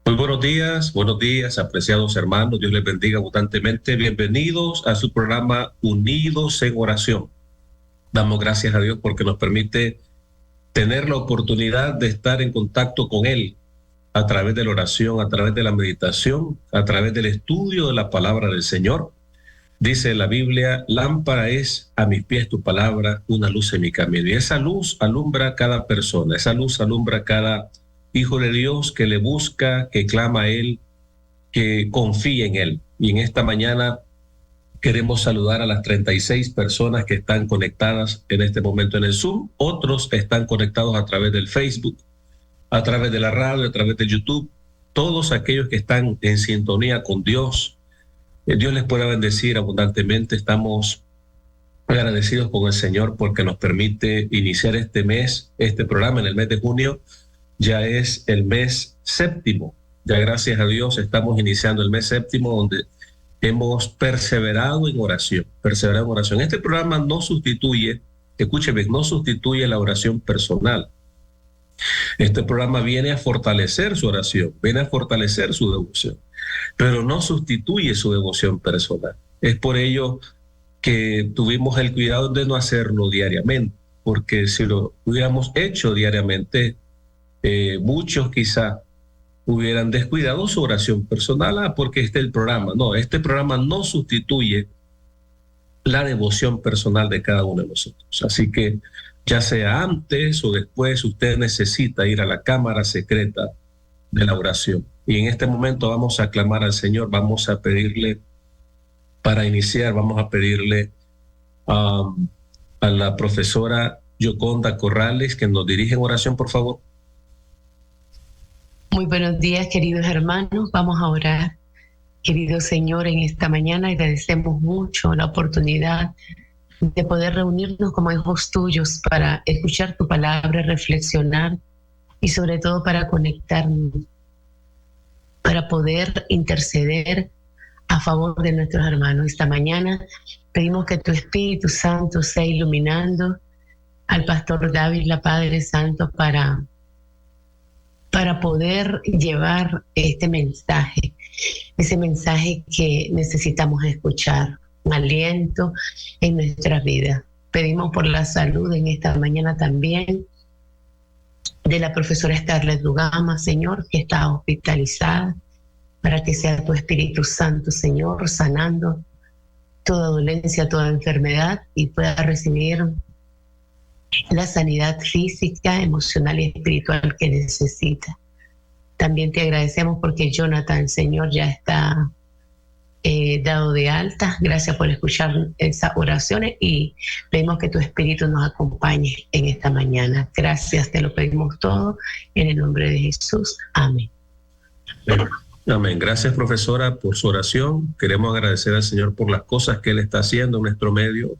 Muy buenos días, apreciados hermanos. Dios les bendiga abundantemente. Bienvenidos a su programa Unidos en Oración. Damos gracias a Dios porque nos permite tener la oportunidad de estar en contacto con Él a través de la oración, a través de la meditación, a través del estudio de la palabra del Señor. Dice la Biblia, lámpara es a mis pies tu palabra, una luz en mi camino. Y esa luz alumbra a cada persona, esa luz alumbra a cada hijo de Dios que le busca, que clama a Él, que confía en Él. Y en esta mañana queremos saludar a las 36 personas que están conectadas en este momento en el Zoom. Otros están conectados a través del Facebook, a través de la radio, a través de YouTube. Todos aquellos que están en sintonía con Dios, Dios les pueda bendecir abundantemente. Estamos agradecidos con el Señor porque nos permite iniciar este mes, este programa en el mes de junio. Ya es el mes séptimo. Ya gracias a Dios estamos iniciando el mes séptimo donde hemos perseverado en oración. Perseverado en oración. Este programa no sustituye, escúcheme, no sustituye la oración personal. Este programa viene a fortalecer su oración, viene a fortalecer su devoción, pero no sustituye su devoción personal. Es por ello que tuvimos el cuidado de no hacerlo diariamente, porque si lo hubiéramos hecho diariamente, muchos quizá hubieran descuidado su oración personal, porque este es el programa. No, este programa no sustituye la devoción personal de cada uno de nosotros. Así que ya sea antes o después, usted necesita ir a la cámara secreta de la oración. Y en este momento vamos a clamar al Señor, vamos a pedirle, para iniciar, vamos a pedirle a la profesora Yoconda Corrales que nos dirija en oración, por favor. Muy buenos días, queridos hermanos. Vamos a orar. Querido Señor, en esta mañana agradecemos mucho la oportunidad de poder reunirnos como hijos tuyos para escuchar tu palabra, reflexionar y sobre todo para conectarnos, para poder interceder a favor de nuestros hermanos. Esta mañana pedimos que tu Espíritu Santo sea iluminando al pastor Dávila, Padre Santo, para poder llevar este mensaje, ese mensaje que necesitamos escuchar, un aliento en nuestras vidas. Pedimos por la salud en esta mañana también de la profesora Scarlett Lugama, Señor, que está hospitalizada, para que sea tu Espíritu Santo, Señor, sanando toda dolencia, toda enfermedad y pueda recibir la sanidad física, emocional y espiritual que necesita. También te agradecemos porque Jonathan, Señor, ya está dado de alta. Gracias por escuchar esas oraciones y pedimos que tu Espíritu nos acompañe en esta mañana. Gracias, te lo pedimos todo en el nombre de Jesús. Amén. Amén. Gracias, profesora, por su oración. Queremos agradecer al Señor por las cosas que Él está haciendo en nuestro medio.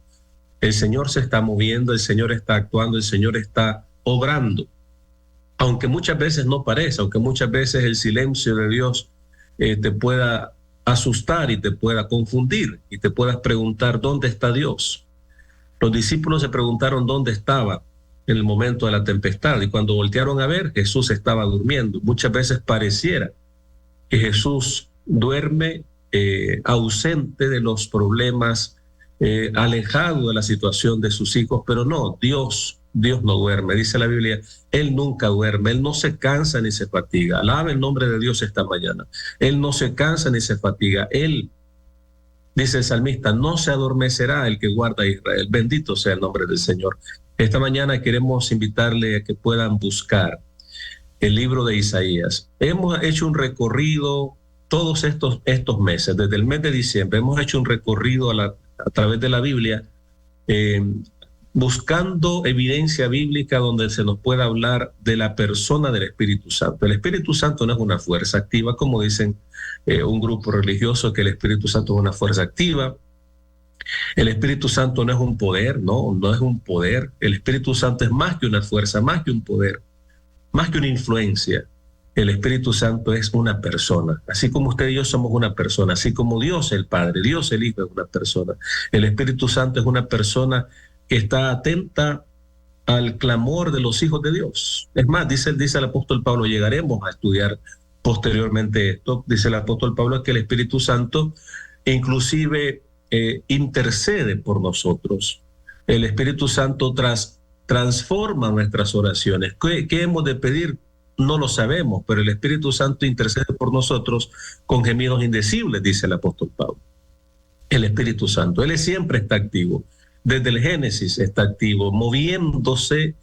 El Señor se está moviendo, el Señor está actuando, el Señor está obrando. Aunque muchas veces no parece, aunque muchas veces el silencio de Dios te pueda asustar y te pueda confundir y te puedas preguntar ¿dónde está Dios? Los discípulos se preguntaron dónde estaba en el momento de la tempestad y cuando voltearon a ver, Jesús estaba durmiendo. Muchas veces pareciera que Jesús duerme ausente de los problemas, alejado de la situación de sus hijos, pero no, Dios no duerme. Dice la Biblia, Él nunca duerme, Él no se cansa ni se fatiga. Alaba el nombre de Dios esta mañana. Él no se cansa ni se fatiga. Él, dice el salmista, no se adormecerá el que guarda a Israel. Bendito sea el nombre del Señor. Esta mañana queremos invitarle a que puedan buscar el libro de Isaías. Hemos hecho un recorrido todos estos meses, desde el mes de diciembre, hemos hecho un recorrido a través de la Biblia, buscando evidencia bíblica donde se nos pueda hablar de la persona del Espíritu Santo. El Espíritu Santo no es una fuerza activa, como dicen un grupo religioso, que el Espíritu Santo es una fuerza activa. El Espíritu Santo no es un poder, no es un poder. El Espíritu Santo es más que una fuerza, más que un poder, más que una influencia. El Espíritu Santo es una persona. Así como usted y yo somos una persona, así como Dios el Padre, Dios el Hijo es una persona. El Espíritu Santo es una persona que está atenta al clamor de los hijos de Dios. Es más, dice el apóstol Pablo, llegaremos a estudiar posteriormente esto, dice el apóstol Pablo, que el Espíritu Santo inclusive intercede por nosotros. El Espíritu Santo transforma nuestras oraciones. ¿Qué hemos de pedir? No lo sabemos, pero el Espíritu Santo intercede por nosotros con gemidos indecibles, dice el apóstol Pablo. El Espíritu Santo, Él siempre está activo. Desde el Génesis está activo, moviéndose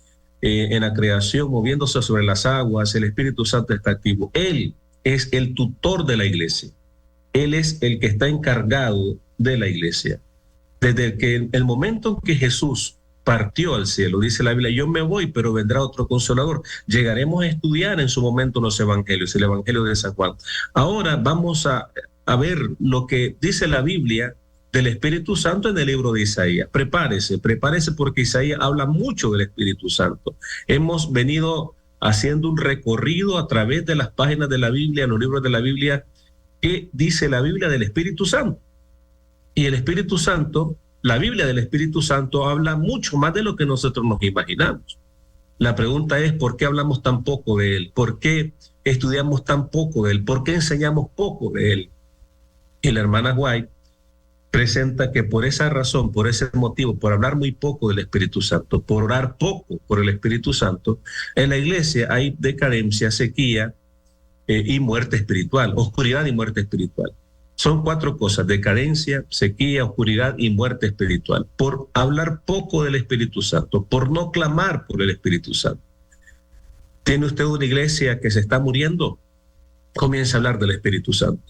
en la creación, moviéndose sobre las aguas. El Espíritu Santo está activo. Él es el tutor de la iglesia. Él es el que está encargado de la iglesia. Desde el momento en que Jesús partió al cielo, dice la Biblia, yo me voy, pero vendrá otro consolador. Llegaremos a estudiar en su momento los evangelios, el evangelio de San Juan. Ahora vamos a ver lo que dice la Biblia del Espíritu Santo en el libro de Isaías. Prepárese porque Isaías habla mucho del Espíritu Santo. Hemos venido haciendo un recorrido a través de las páginas de la Biblia, los libros de la Biblia, que dice la Biblia del Espíritu Santo. Y el Espíritu Santo, la Biblia del Espíritu Santo habla mucho más de lo que nosotros nos imaginamos. La pregunta es, ¿por qué hablamos tan poco de él? ¿Por qué estudiamos tan poco de él? ¿Por qué enseñamos poco de él? Y la hermana White presenta que por esa razón, por ese motivo, por hablar muy poco del Espíritu Santo, por orar poco por el Espíritu Santo, en la iglesia hay decadencia, sequía y muerte espiritual, oscuridad y muerte espiritual. Son 4 cosas: decadencia, sequía, oscuridad y muerte espiritual. Por hablar poco del Espíritu Santo, por no clamar por el Espíritu Santo. ¿Tiene usted una iglesia que se está muriendo? Comience a hablar del Espíritu Santo.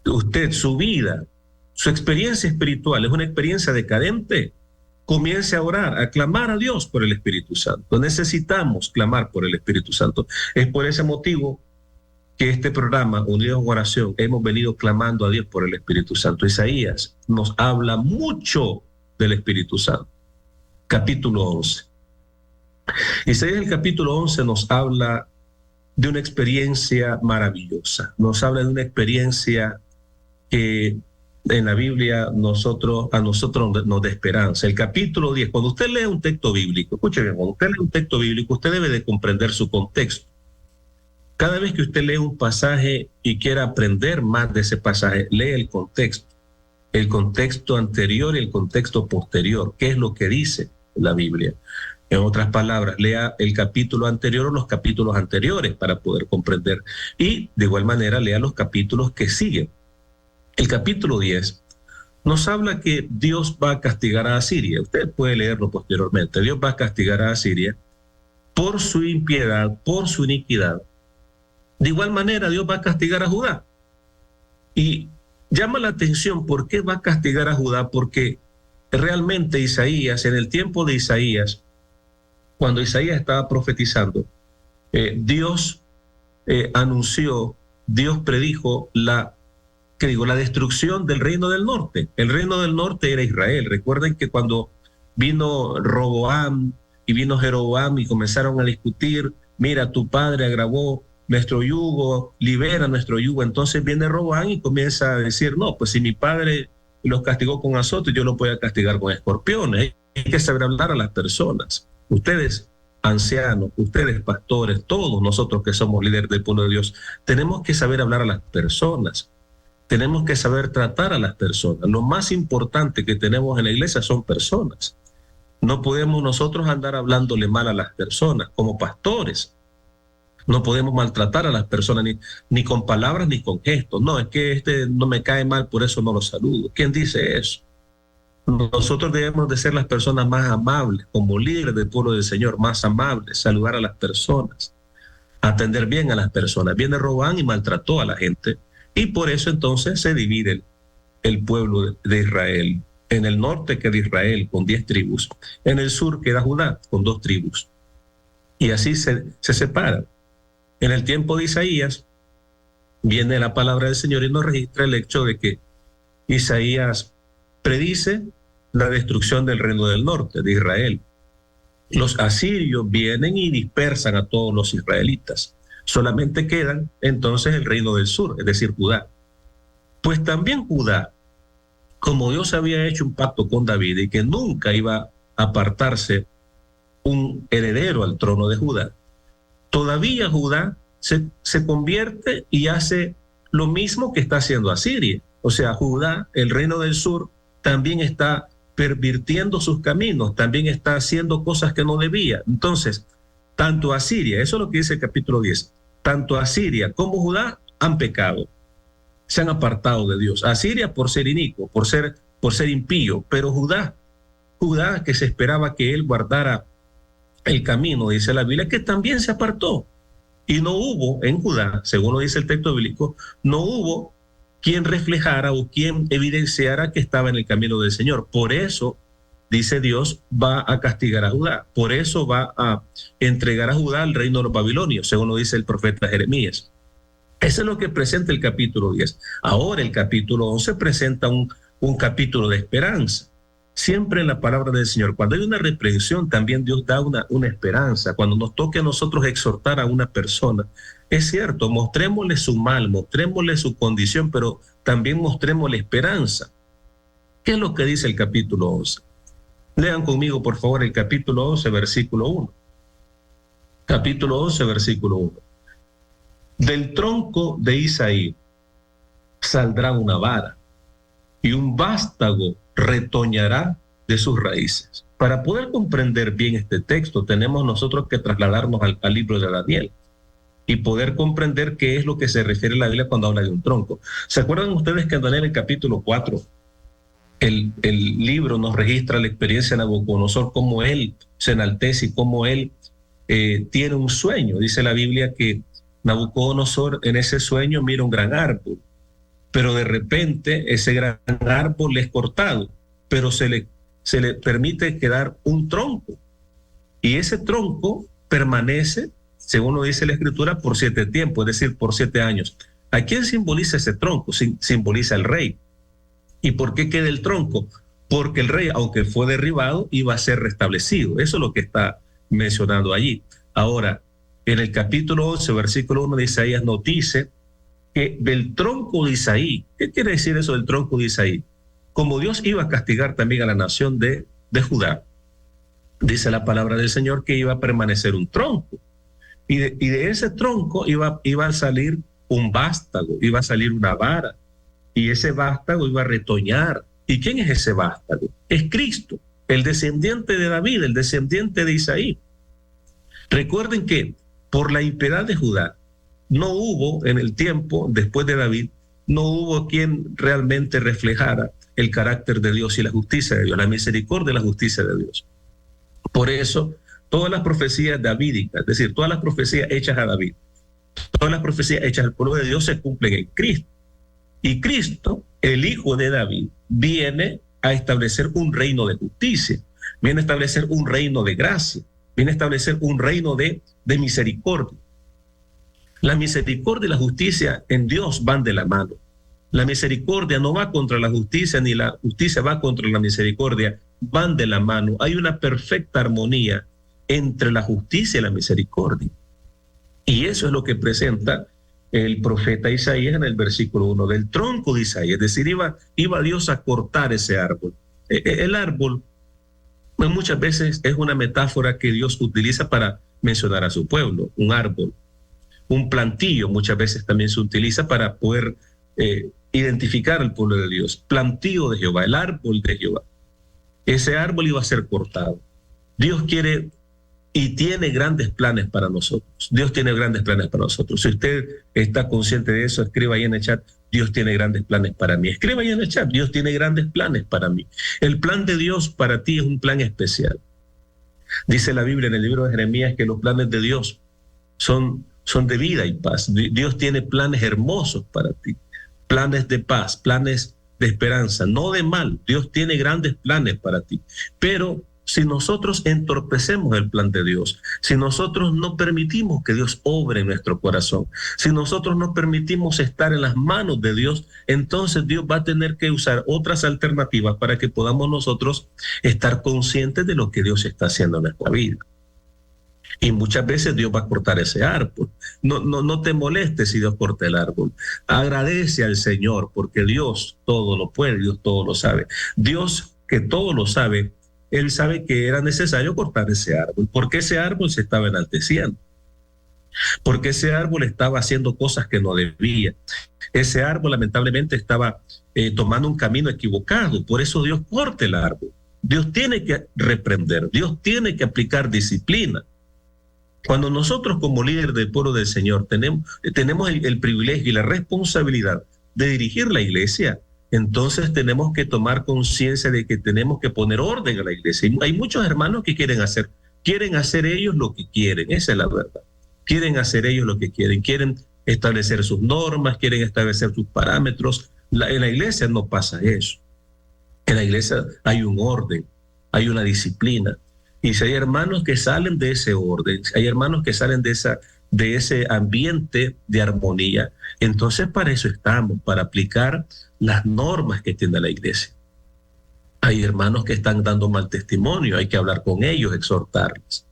Usted, su vida, su experiencia espiritual es una experiencia decadente. Comience a orar, a clamar a Dios por el Espíritu Santo. Necesitamos clamar por el Espíritu Santo. Es por ese motivo que este programa, Unidos en Oración, hemos venido clamando a Dios por el Espíritu Santo. Isaías nos habla mucho del Espíritu Santo. Capítulo 11. Isaías, el capítulo 11, nos habla de una experiencia maravillosa. Nos habla de una experiencia que en la Biblia a nosotros nos da esperanza. El capítulo 10, cuando usted lee un texto bíblico, escuche bien, cuando usted lee un texto bíblico, usted debe de comprender su contexto. Cada vez que usted lee un pasaje y quiera aprender más de ese pasaje, lee el contexto anterior y el contexto posterior. ¿Qué es lo que dice la Biblia? En otras palabras, lea el capítulo anterior o los capítulos anteriores para poder comprender. Y de igual manera, lea los capítulos que siguen. El capítulo 10 nos habla que Dios va a castigar a Asiria. Usted puede leerlo posteriormente. Dios va a castigar a Asiria por su impiedad, por su iniquidad. De igual manera, Dios va a castigar a Judá. Y llama la atención por qué va a castigar a Judá, porque realmente Isaías, en el tiempo de Isaías, cuando Isaías estaba profetizando, Dios anunció, Dios predijo la destrucción del reino del norte. El reino del norte era Israel. Recuerden que cuando vino Roboam y vino Jeroboam y comenzaron a discutir, mira, tu padre agravó nuestro yugo, libera nuestro yugo. Entonces viene Roboam y comienza a decir, no, pues si mi padre los castigó con azotes, yo los voy a castigar con escorpiones. Hay que saber hablar a las personas. Ustedes, ancianos, ustedes, pastores, todos nosotros que somos líderes del pueblo de Dios, tenemos que saber hablar a las personas. Tenemos que saber tratar a las personas. Lo más importante que tenemos en la iglesia son personas. No podemos nosotros andar hablándole mal a las personas como pastores. No podemos maltratar a las personas ni con palabras ni con gestos. No, es que este no me cae mal, por eso no lo saludo. ¿Quién dice eso? Nosotros debemos de ser las personas más amables, como líderes del pueblo del Señor, más amables, saludar a las personas, atender bien a las personas. Viene Roboam y maltrató a la gente. Y por eso entonces se divide el pueblo de Israel. En el norte queda Israel con 10 tribus. En el sur queda Judá con 2 tribus. Y así se separan. En el tiempo de Isaías viene la palabra del Señor y nos registra el hecho de que Isaías predice la destrucción del reino del norte, de Israel. Los asirios vienen y dispersan a todos los israelitas. Solamente quedan entonces el reino del sur, es decir, Judá. Pues también Judá, como Dios había hecho un pacto con David y que nunca iba a apartarse un heredero al trono de Judá, todavía Judá se convierte y hace lo mismo que está haciendo Asiria. O sea, Judá, el reino del sur, también está pervirtiendo sus caminos, también está haciendo cosas que no debía. Entonces, tanto Asiria, eso es lo que dice el capítulo 10, tanto Asiria como Judá han pecado, se han apartado de Dios. Asiria por ser inicuo, por ser impío, pero Judá que se esperaba que él guardara el camino, dice la Biblia, que también se apartó. Y no hubo en Judá, según lo dice el texto bíblico, no hubo quien reflejara o quien evidenciara que estaba en el camino del Señor. Por eso, dice Dios, va a castigar a Judá. Por eso va a entregar a Judá al reino de los babilonios, según lo dice el profeta Jeremías. Eso es lo que presenta el capítulo 10. Ahora el capítulo 11 presenta un capítulo de esperanza. Siempre en la palabra del Señor, cuando hay una reprensión, también Dios da una esperanza. Cuando nos toque a nosotros exhortar a una persona, es cierto, mostrémosle su mal, mostrémosle su condición, pero también mostrémosle esperanza. ¿Qué es lo que dice el capítulo 11? Lean conmigo, por favor, el capítulo 11, versículo 1. Capítulo 11, versículo 1. Del tronco de Isaí saldrá una vara y un vástago retoñará de sus raíces. Para poder comprender bien este texto, tenemos nosotros que trasladarnos al libro de Daniel y poder comprender qué es lo que se refiere a la Biblia cuando habla de un tronco. ¿Se acuerdan ustedes que en Daniel, el capítulo 4, el libro nos registra la experiencia de Nabucodonosor, cómo él se enaltece y cómo él tiene un sueño? Dice la Biblia que Nabucodonosor en ese sueño mira un gran árbol, pero de repente ese gran árbol es cortado, pero se le permite quedar un tronco. Y ese tronco permanece, según lo dice la Escritura, por 7 tiempos, es decir, por 7 años. ¿A quién simboliza ese tronco? Simboliza al rey. ¿Y por qué queda el tronco? Porque el rey, aunque fue derribado, iba a ser restablecido. Eso es lo que está mencionando allí. Ahora, en el capítulo 11, versículo 1 de Isaías nos dice que del tronco de Isaí, ¿qué quiere decir eso del tronco de Isaí? Como Dios iba a castigar también a la nación de Judá, dice la palabra del Señor que iba a permanecer un tronco. Y de ese tronco iba a salir un vástago, iba a salir una vara, y ese vástago iba a retoñar. ¿Y quién es ese vástago? Es Cristo, el descendiente de David, el descendiente de Isaí. Recuerden que por la impiedad de Judá, no hubo en el tiempo después de David, no hubo quien realmente reflejara el carácter de Dios y la justicia de Dios, la misericordia y la justicia de Dios. Por eso, todas las profecías davídicas, es decir, todas las profecías hechas a David, todas las profecías hechas al pueblo de Dios se cumplen en Cristo. Y Cristo, el Hijo de David, viene a establecer un reino de justicia, viene a establecer un reino de gracia, viene a establecer un reino de misericordia. La misericordia y la justicia en Dios van de la mano. La misericordia no va contra la justicia, ni la justicia va contra la misericordia, van de la mano. Hay una perfecta armonía entre la justicia y la misericordia. Y eso es lo que presenta el profeta Isaías en el versículo 1, del tronco de Isaías. Es decir, iba Dios a cortar ese árbol. El árbol muchas veces es una metáfora que Dios utiliza para mencionar a su pueblo, un árbol. Un plantío muchas veces también se utiliza para poder identificar al pueblo de Dios. Plantío de Jehová, el árbol de Jehová. Ese árbol iba a ser cortado. Dios quiere y tiene grandes planes para nosotros. Dios tiene grandes planes para nosotros. Si usted está consciente de eso, escriba ahí en el chat, Dios tiene grandes planes para mí. Escriba ahí en el chat, Dios tiene grandes planes para mí. El plan de Dios para ti es un plan especial. Dice la Biblia en el libro de Jeremías que los planes de Dios son de vida y paz. Dios tiene planes hermosos para ti, planes de paz, planes de esperanza, no de mal. Dios tiene grandes planes para ti, pero si nosotros entorpecemos el plan de Dios, si nosotros no permitimos que Dios obre en nuestro corazón, si nosotros no permitimos estar en las manos de Dios, entonces Dios va a tener que usar otras alternativas para que podamos nosotros estar conscientes de lo que Dios está haciendo en nuestra vida. Y muchas veces Dios va a cortar ese árbol. No te molestes si Dios corta el árbol. Agradece al Señor porque Dios todo lo puede, Dios todo lo sabe. Dios que todo lo sabe, Él sabe que era necesario cortar ese árbol porque ese árbol se estaba enalteciendo. porque ese árbol estaba haciendo cosas que no debía. Ese árbol lamentablemente estaba tomando un camino equivocado, por eso Dios corta el árbol. Dios tiene que reprender, Dios tiene que aplicar disciplina. Cuando nosotros como líderes del pueblo del Señor tenemos el privilegio y la responsabilidad de dirigir la iglesia, entonces tenemos que tomar conciencia de que tenemos que poner orden a la iglesia. Y hay muchos hermanos que quieren hacer ellos lo que quieren, esa es la verdad. Quieren hacer ellos lo que quieren establecer sus normas, quieren establecer sus parámetros. En la iglesia no pasa eso. En la iglesia hay un orden, hay una disciplina. Y si hay hermanos que salen de ese orden, si hay hermanos que salen de ese ambiente de armonía, entonces para eso estamos, para aplicar las normas que tiene la iglesia. Hay hermanos que están dando mal testimonio, hay que hablar con ellos, exhortarles,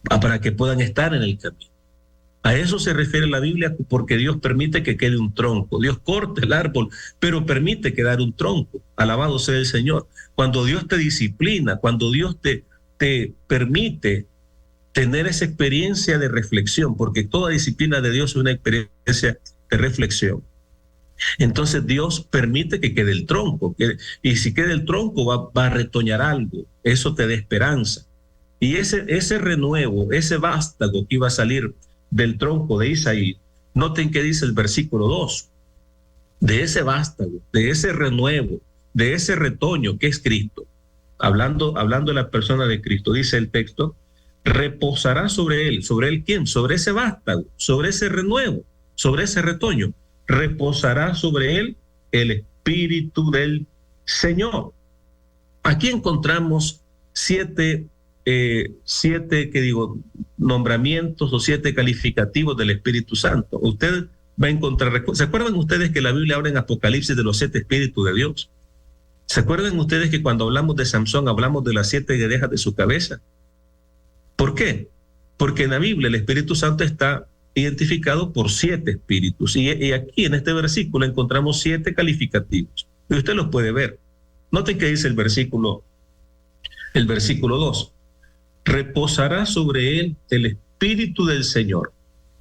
para que puedan estar en el camino. A eso se refiere la Biblia, porque Dios permite que quede un tronco. Dios corta el árbol, pero permite quedar un tronco. Alabado sea el Señor. Cuando Dios te disciplina, cuando Dios te permite tener esa experiencia de reflexión, porque toda disciplina de Dios es una experiencia de reflexión. Entonces Dios permite que quede el tronco, y si queda el tronco va a retoñar algo, eso te da esperanza. Y ese renuevo, ese vástago que iba a salir del tronco de Isaí, noten que dice el versículo 2, de ese vástago, de ese renuevo, de ese retoño que es Cristo, hablando de la persona de Cristo, dice el texto, reposará sobre él. ¿Sobre él quién? Sobre ese vástago, sobre ese renuevo, sobre ese retoño. Reposará sobre él el Espíritu del Señor. Aquí encontramos siete nombramientos o 7 calificativos del Espíritu Santo. Usted va a encontrar, ¿se acuerdan ustedes que la Biblia habla en Apocalipsis de los 7 Espíritus de Dios? ¿Se acuerdan ustedes que cuando hablamos de Samson hablamos de las 7 guedejas de su cabeza? ¿Por qué? Porque en la Biblia el Espíritu Santo está identificado por 7 espíritus. Y aquí en este versículo encontramos 7 calificativos. Y usted los puede ver. Noten que dice el versículo 2. Reposará sobre él el Espíritu del Señor,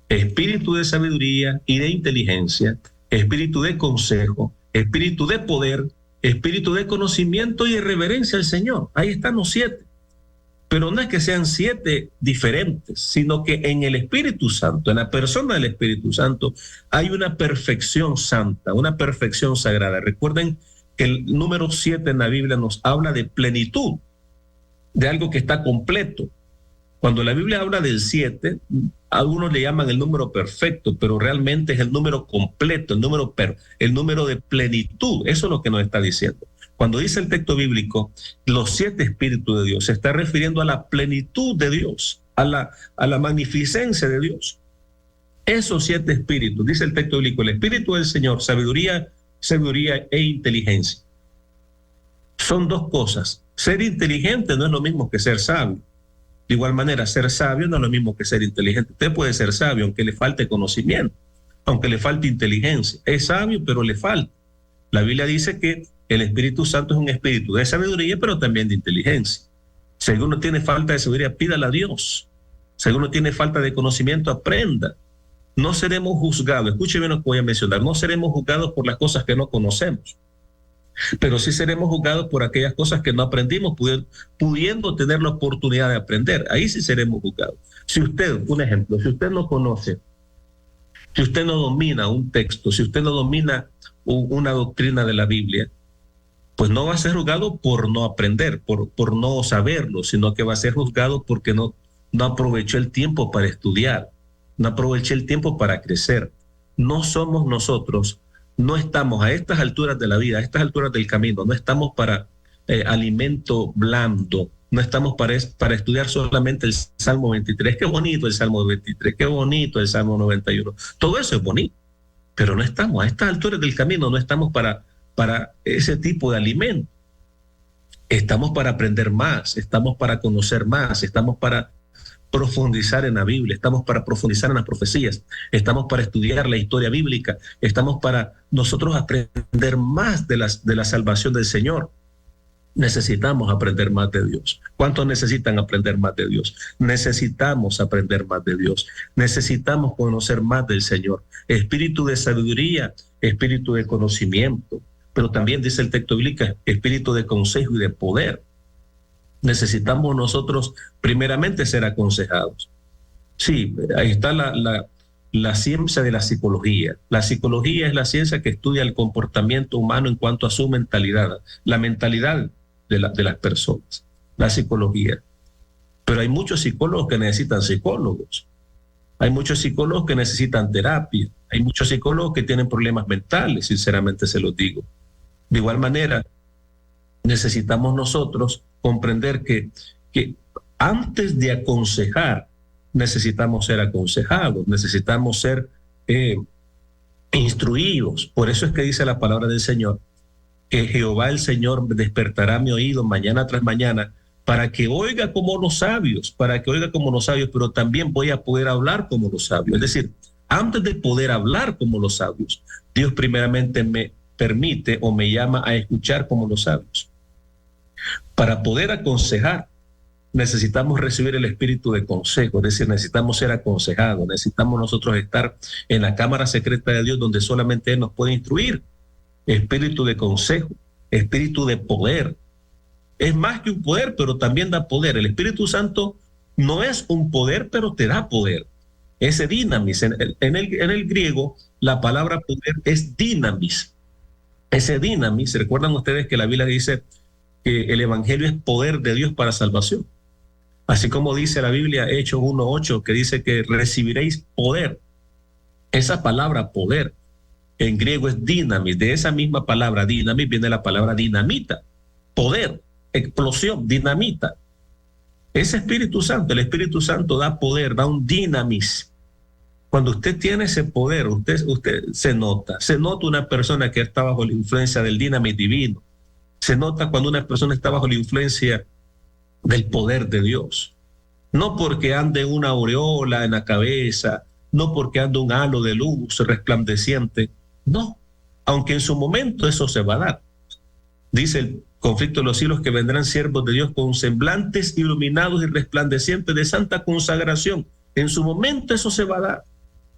Espíritu de sabiduría y de inteligencia, Espíritu de consejo, Espíritu de poder, Espíritu de conocimiento y de reverencia al Señor. Ahí están los 7. Pero no es que sean 7 diferentes, sino que en el Espíritu Santo, en la persona del Espíritu Santo, hay una perfección santa, una perfección sagrada. Recuerden que el número 7 en la Biblia nos habla de plenitud, de algo que está completo. Cuando la Biblia habla del 7, algunos le llaman el número perfecto, pero realmente es el número completo, el número de plenitud. Eso es lo que nos está diciendo. Cuando dice el texto bíblico, los 7 espíritus de Dios, se está refiriendo a la plenitud de Dios, a la magnificencia de Dios. Esos 7 espíritus, dice el texto bíblico, el Espíritu del Señor, sabiduría e inteligencia. Son 2 cosas. Ser inteligente no es lo mismo que ser sabio. De igual manera, ser sabio no es lo mismo que ser inteligente. Usted puede ser sabio aunque le falte conocimiento, aunque le falte inteligencia. Es sabio, pero le falta. La Biblia dice que el Espíritu Santo es un espíritu de sabiduría, pero también de inteligencia. Si alguno tiene falta de sabiduría, pídala a Dios. Si alguno tiene falta de conocimiento, aprenda. No seremos juzgados. Escúcheme lo que voy a mencionar. No seremos juzgados por las cosas que no conocemos, pero sí seremos juzgados por aquellas cosas que no aprendimos, pudiendo tener la oportunidad de aprender. Ahí sí seremos juzgados. Si usted, un ejemplo, si usted no conoce, si usted no domina un texto, si usted no domina una doctrina de la Biblia, pues no va a ser juzgado por no aprender, por no saberlo, sino que va a ser juzgado porque no aprovechó el tiempo para estudiar, no aprovechó el tiempo para crecer. No somos nosotros. No estamos a estas alturas de la vida, a estas alturas del camino, no estamos para alimento blando, no estamos para estudiar solamente el Salmo 23, qué bonito el Salmo 23, qué bonito el Salmo 91, todo eso es bonito, pero no estamos a estas alturas del camino, no estamos para ese tipo de alimento. Estamos para aprender más, estamos para conocer más, estamos para profundizar en la Biblia, estamos para profundizar en las profecías, estamos para estudiar la historia bíblica, estamos para nosotros aprender más de la salvación del Señor. Necesitamos aprender más de Dios. ¿Cuántos necesitan aprender más de Dios? Necesitamos aprender más de Dios. Necesitamos conocer más del Señor. Espíritu de sabiduría, espíritu de conocimiento. Pero también dice el texto bíblico, espíritu de consejo y de poder. Necesitamos nosotros primeramente ser aconsejados. Sí, ahí está la ciencia de la psicología. La psicología es la ciencia que estudia el comportamiento humano en cuanto a su mentalidad, la mentalidad de las personas, la psicología. Pero hay muchos psicólogos que necesitan psicólogos. Hay muchos psicólogos que necesitan terapia. Hay muchos psicólogos que tienen problemas mentales, sinceramente se los digo. De igual manera, necesitamos nosotros comprender que antes de aconsejar, necesitamos ser aconsejados, necesitamos ser instruidos. Por eso es que dice la palabra del Señor, que Jehová el Señor despertará mi oído mañana tras mañana para que oiga como los sabios, pero también voy a poder hablar como los sabios. Es decir, antes de poder hablar como los sabios, Dios primeramente me permite o me llama a escuchar como los sabios. Para poder aconsejar, necesitamos recibir el espíritu de consejo, es decir, necesitamos ser aconsejados, necesitamos nosotros estar en la cámara secreta de Dios donde solamente Él nos puede instruir. Espíritu de consejo, espíritu de poder. Es más que un poder, pero también da poder. El Espíritu Santo no es un poder, pero te da poder. Ese dinamis, en el griego, la palabra poder es dinamis. Ese dinamis, ¿recuerdan ustedes que la Biblia dice que el Evangelio es poder de Dios para salvación? Así como dice la Biblia, Hechos 1:8, que dice que recibiréis poder. Esa palabra poder en griego es dinamis. De esa misma palabra dinamis viene la palabra dinamita. Poder, explosión, dinamita. Ese Espíritu Santo, el Espíritu Santo da poder, da un dinamis. Cuando usted tiene ese poder, usted se nota una persona que está bajo la influencia del dinamit divino. Se nota cuando una persona está bajo la influencia del poder de Dios. No porque ande una aureola en la cabeza, no porque ande un halo de luz resplandeciente, no, aunque en su momento eso se va a dar. Dice el conflicto de los siglos que vendrán siervos de Dios con semblantes iluminados y resplandecientes de santa consagración. En su momento eso se va a dar.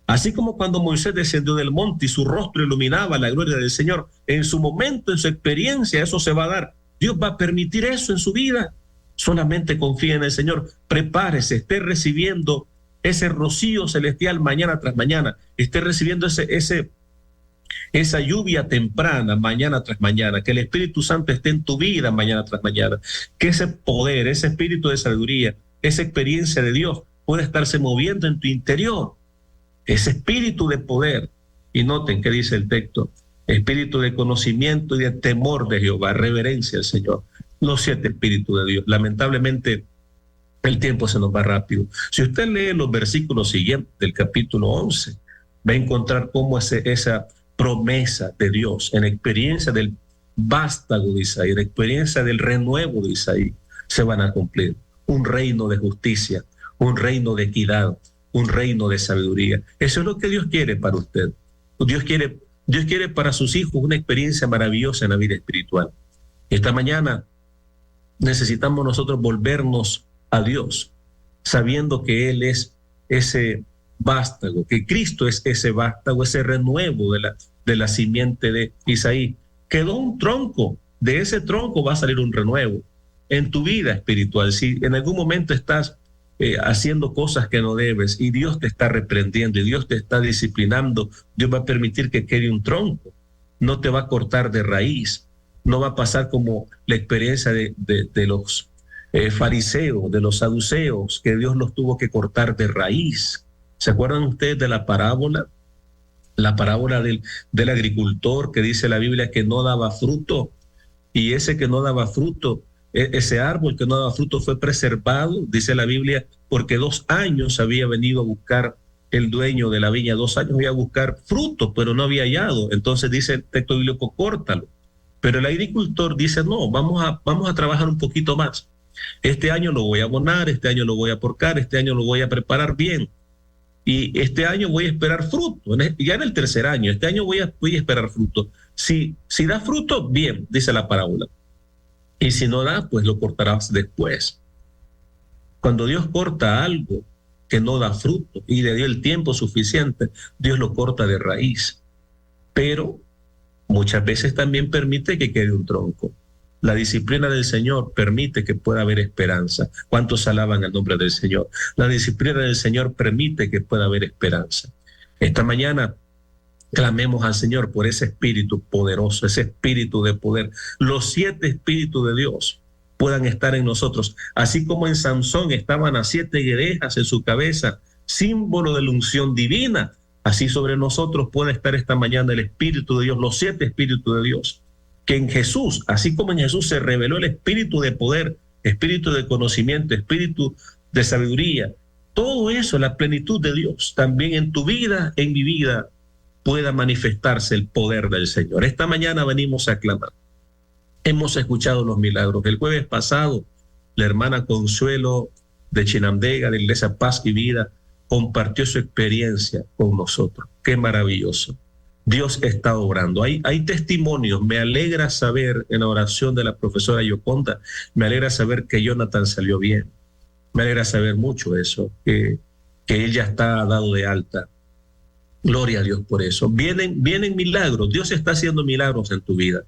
Así como cuando Moisés descendió del monte y su rostro iluminaba la gloria del Señor, en su momento, en su experiencia, eso se va a dar. Dios va a permitir eso en su vida. Solamente confía en el Señor. Prepárese, esté recibiendo ese rocío celestial mañana tras mañana. Esté recibiendo esa lluvia temprana mañana tras mañana. Que el Espíritu Santo esté en tu vida mañana tras mañana. Que ese poder, ese espíritu de sabiduría, esa experiencia de Dios pueda estarse moviendo en tu interior. Ese espíritu de poder. Y noten que dice el texto, espíritu de conocimiento y de temor de Jehová, reverencia al Señor. Los 7 espíritus de Dios. Lamentablemente el tiempo se nos va rápido. Si usted lee los versículos siguientes del capítulo 11, va a encontrar cómo esa promesa de Dios en la experiencia del vástago de Isaí, en la experiencia del renuevo de Isaí, se van a cumplir. Un reino de justicia, un reino de equidad, un reino de sabiduría. Eso es lo que Dios quiere para usted. Dios quiere para sus hijos una experiencia maravillosa en la vida espiritual. Esta mañana necesitamos nosotros volvernos a Dios, sabiendo que Él es ese vástago, que Cristo es ese vástago, ese renuevo de la simiente de Isaí. Quedó un tronco, de ese tronco va a salir un renuevo en tu vida espiritual. Si en algún momento estás haciendo cosas que no debes y Dios te está reprendiendo y Dios te está disciplinando, Dios va a permitir que quede un tronco, no te va a cortar de raíz, no va a pasar como la experiencia de los fariseos, de los saduceos, que Dios los tuvo que cortar de raíz. ¿Se acuerdan ustedes de la parábola? La parábola del agricultor, que dice la Biblia que no daba fruto, y ese que no daba fruto, ese árbol que no daba fruto fue preservado, dice la Biblia, porque 2 años había venido a buscar el dueño de la viña, 2 años había a buscar fruto, pero no había hallado. Entonces dice el texto bíblico, córtalo. Pero el agricultor dice, no, vamos a trabajar un poquito más. Este año lo voy a abonar, este año lo voy a porcar, este año lo voy a preparar bien. Y este año voy a esperar fruto. Ya en el 3er año, este año voy a esperar fruto. Si da fruto, bien, dice la parábola. Y si no da, pues lo cortarás después. Cuando Dios corta algo que no da fruto y le dio el tiempo suficiente, Dios lo corta de raíz. Pero muchas veces también permite que quede un tronco. La disciplina del Señor permite que pueda haber esperanza. ¿Cuántos alaban el nombre del Señor? La disciplina del Señor permite que pueda haber esperanza. Esta mañana clamemos al Señor por ese espíritu poderoso, ese espíritu de poder. Los 7 espíritus de Dios puedan estar en nosotros, así como en Sansón estaban las 7 guedejas en su cabeza, símbolo de la unción divina. Así sobre nosotros puede estar esta mañana el Espíritu de Dios, los 7 Espíritus de Dios, que en Jesús, así como en Jesús se reveló el Espíritu de poder, Espíritu de conocimiento, Espíritu de sabiduría, todo eso, la plenitud de Dios, también en tu vida, en mi vida, pueda manifestarse el poder del Señor. Esta mañana venimos a clamar. Hemos escuchado los milagros. El jueves pasado, la hermana Consuelo de Chinandega, de Iglesia Paz y Vida, compartió su experiencia con nosotros. Qué maravilloso. Dios está obrando. Hay testimonios. Me alegra saber en la oración de la profesora Yoconda, me alegra saber que Jonathan salió bien. Me alegra saber mucho eso, que él ya está dado de alta. Gloria a Dios por eso. Vienen milagros. Dios está haciendo milagros en tu vida.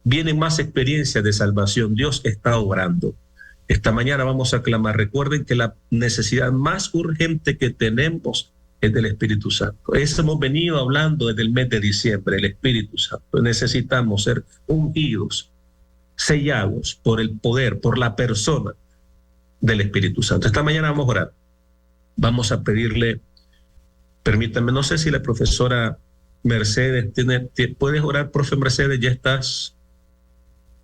Vienen más experiencias de salvación. Dios está obrando. Esta mañana vamos a clamar. Recuerden que la necesidad más urgente que tenemos es del Espíritu Santo. Eso hemos venido hablando desde el mes de diciembre, el Espíritu Santo. Necesitamos ser ungidos, sellados por el poder, por la persona del Espíritu Santo. Esta mañana vamos a orar. Vamos a pedirle, permítanme, no sé si la profesora Mercedes ¿puedes orar, profe Mercedes? ¿Ya estás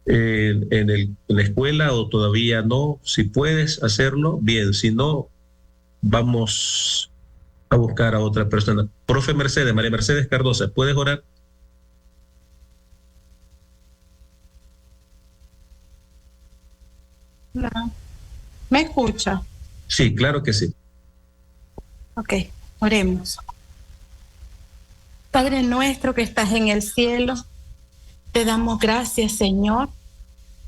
en la escuela o todavía no? Si puedes hacerlo, bien. Si no, vamos a buscar a otra persona. Profe Mercedes, María Mercedes Cardosa, ¿puedes orar? No. ¿Me escucha? Sí, claro que sí. Ok, oremos. Padre nuestro que estás en el cielo, te damos gracias, Señor,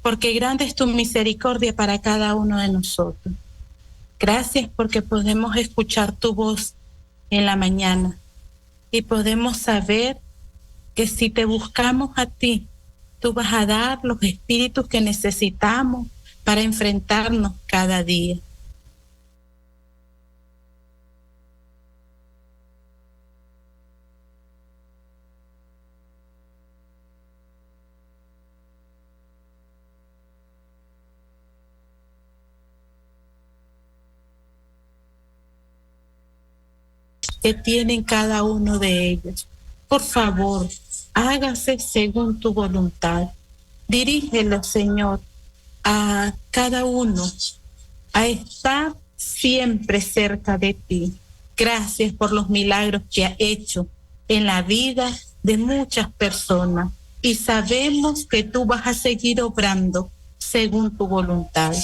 porque grande es tu misericordia para cada uno de nosotros. Gracias porque podemos escuchar tu voz en la mañana y podemos saber que si te buscamos a ti, tú vas a dar los espíritus que necesitamos para enfrentarnos cada día. Que tienen cada uno de ellos. Por favor, hágase según tu voluntad. Dirígelo, Señor, a cada uno a estar siempre cerca de ti. Gracias por los milagros que has hecho en la vida de muchas personas y sabemos que tú vas a seguir obrando según tu voluntad.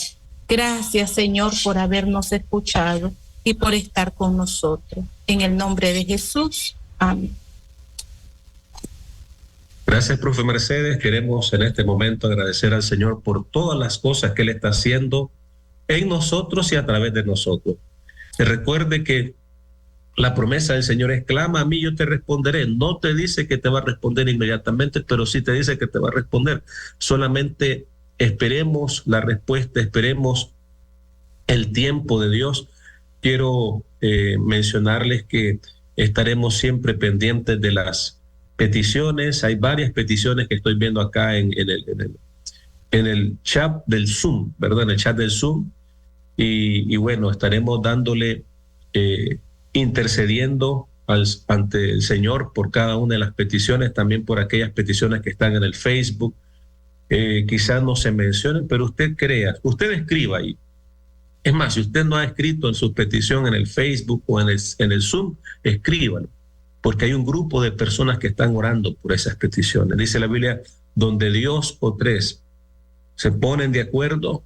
Gracias, Señor, por habernos escuchado y por estar con nosotros. En el nombre de Jesús. Amén. Gracias, profe Mercedes. Queremos en este momento agradecer al Señor por todas las cosas que Él está haciendo en nosotros y a través de nosotros. Y recuerde que la promesa del Señor es: clama a mí, yo te responderé. No te dice que te va a responder inmediatamente, pero sí te dice que te va a responder. Solamente esperemos la respuesta, esperemos el tiempo de Dios. Quiero mencionarles que estaremos siempre pendientes de las peticiones. Hay varias peticiones que estoy viendo acá en el chat del Zoom, ¿verdad? En el chat del Zoom. Y bueno, estaremos dándole, intercediendo ante el Señor por cada una de las peticiones, también por aquellas peticiones que están en el Facebook. Quizás no se mencionen, pero usted crea, usted escriba ahí. Es más, si usted no ha escrito en su petición en el Facebook o en el Zoom, escríbalo, porque hay un grupo de personas que están orando por esas peticiones. Dice la Biblia, donde 2 o 3 se ponen de acuerdo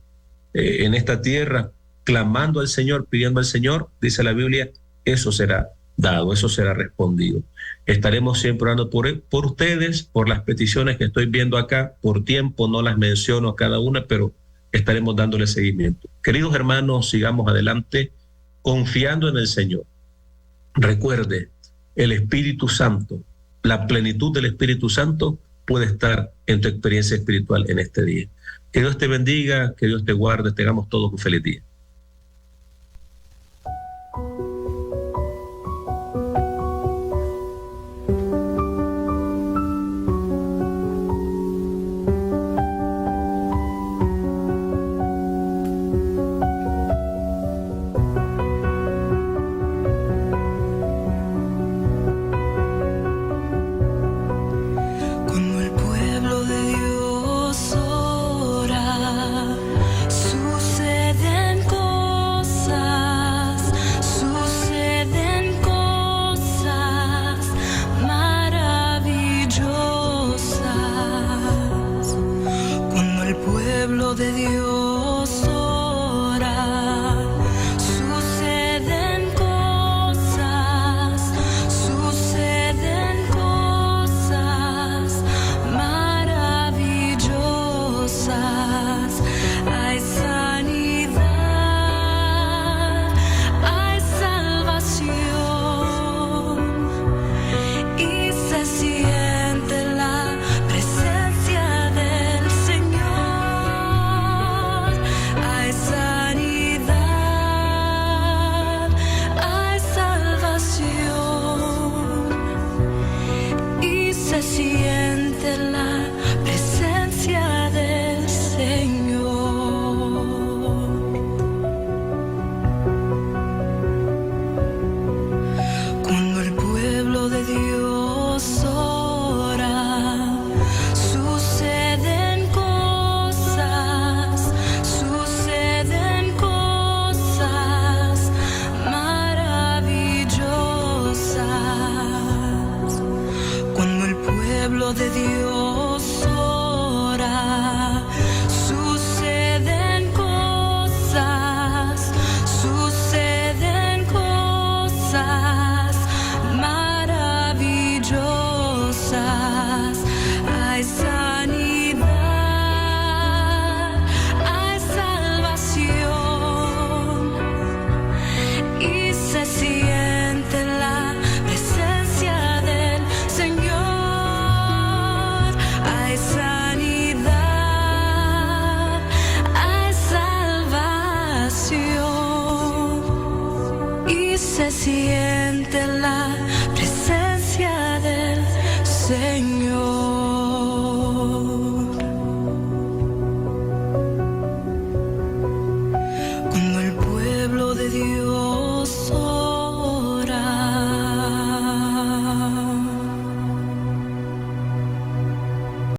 en esta tierra, clamando al Señor, pidiendo al Señor, dice la Biblia, eso será dado, eso será respondido. Estaremos siempre orando por ustedes, por las peticiones que estoy viendo acá. Por tiempo no las menciono a cada una, pero estaremos dándole seguimiento. Queridos hermanos, sigamos adelante confiando en el Señor. Recuerde, el Espíritu Santo, la plenitud del Espíritu Santo puede estar en tu experiencia espiritual en este día. Que Dios te bendiga, que Dios te guarde, tengamos todos un feliz día. Se siente